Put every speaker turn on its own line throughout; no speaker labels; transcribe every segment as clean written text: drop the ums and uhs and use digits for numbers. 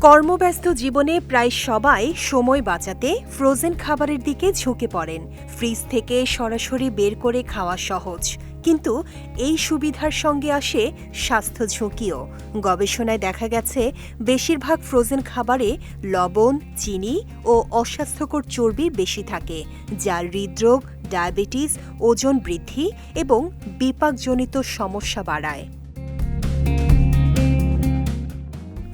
কর্মব্যস্ত জীবনে প্রায় সবাই সময় বাঁচাতে ফ্রোজেন খাবারের দিকে ঝুঁকে পড়েন। ফ্রিজ থেকে সরাসরি বের করে খাওয়া সহজ, কিন্তু এই সুবিধার সঙ্গে আসে স্বাস্থ্য ঝুঁকিও। গবেষণায় দেখা গেছে বেশিরভাগ ফ্রোজেন খাবারে লবণ, চিনি ও অস্বাস্থ্যকর চর্বি বেশি থাকে, যা হৃদরোগ, ডায়াবেটিস, ওজন বৃদ্ধি এবং বিপাকজনিত সমস্যা বাড়ায়।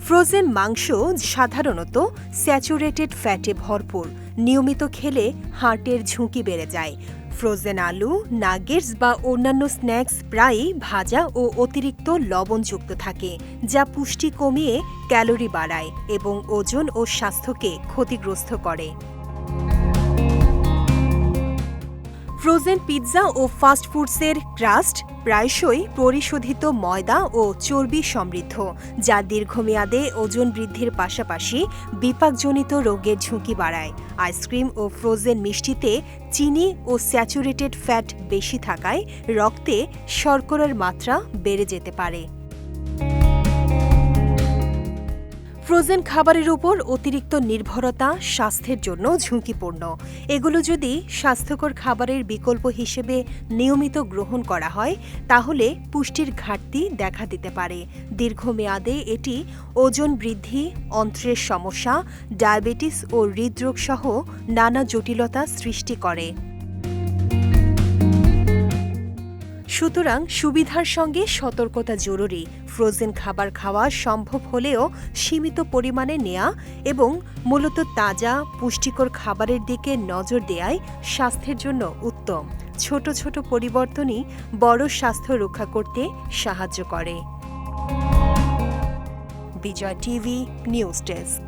ফ্রোজেন মাংস সাধারণত স্যাচুরেটেড ফ্যাটে ভরপুর। নিয়মিত খেলে হার্টের ঝুঁকি বেড়ে যায়। ফ্রোজেন আলু, নাগেটস বা অন্যান্য স্ন্যাক্স প্রায়ই ভাজা ও অতিরিক্ত লবণযুক্ত থাকে, যা পুষ্টি কমিয়ে ক্যালোরি বাড়ায় এবং ওজন ও স্বাস্থ্যকে ক্ষতিগ্রস্ত করে। ফ্রোজেন পিৎজা ও ফাস্টফুডসের ক্রাস্ট প্রায়শই পরিশোধিত ময়দা ও চর্বি সমৃদ্ধ, যা দীর্ঘমেয়াদে ওজন বৃদ্ধির পাশাপাশি বিপাকজনিত রোগের ঝুঁকি বাড়ায়। আইসক্রিম ও ফ্রোজেন মিষ্টিতে চিনি ও স্যাচুরেটেড ফ্যাট বেশি থাকায় রক্তে শর্করার মাত্রা বেড়ে যেতে পারে। ফ্রোজেন খাবারের উপর অতিরিক্ত নির্ভরতা স্বাস্থ্যের জন্য ঝুঁকিপূর্ণ। এগুলো যদি স্বাস্থ্যকর খাবারের বিকল্প হিসেবে নিয়মিত গ্রহণ করা হয়, তাহলে পুষ্টির ঘাটতি দেখা দিতে পারে। দীর্ঘমেয়াদে এটি ওজন বৃদ্ধি, অন্ত্রের সমস্যা, ডায়াবেটিস ও হৃদরোগ সহ নানা জটিলতা সৃষ্টি করে। সুতরাং সুবিধার সঙ্গে সতর্কতা জরুরি। ফ্রোজেন খাবার খাওয়া সম্ভব হলেও সীমিত পরিমাণে নেওয়া এবং মূলত তাজা, পুষ্টিকর খাবারের দিকে নজর দেওয়াই স্বাস্থ্যের জন্য উত্তম। ছোট ছোট পরিবর্তনই বড় স্বাস্থ্য রক্ষা করতে সাহায্য করে। বিজয় টিভি নিউজ ডেস্ক।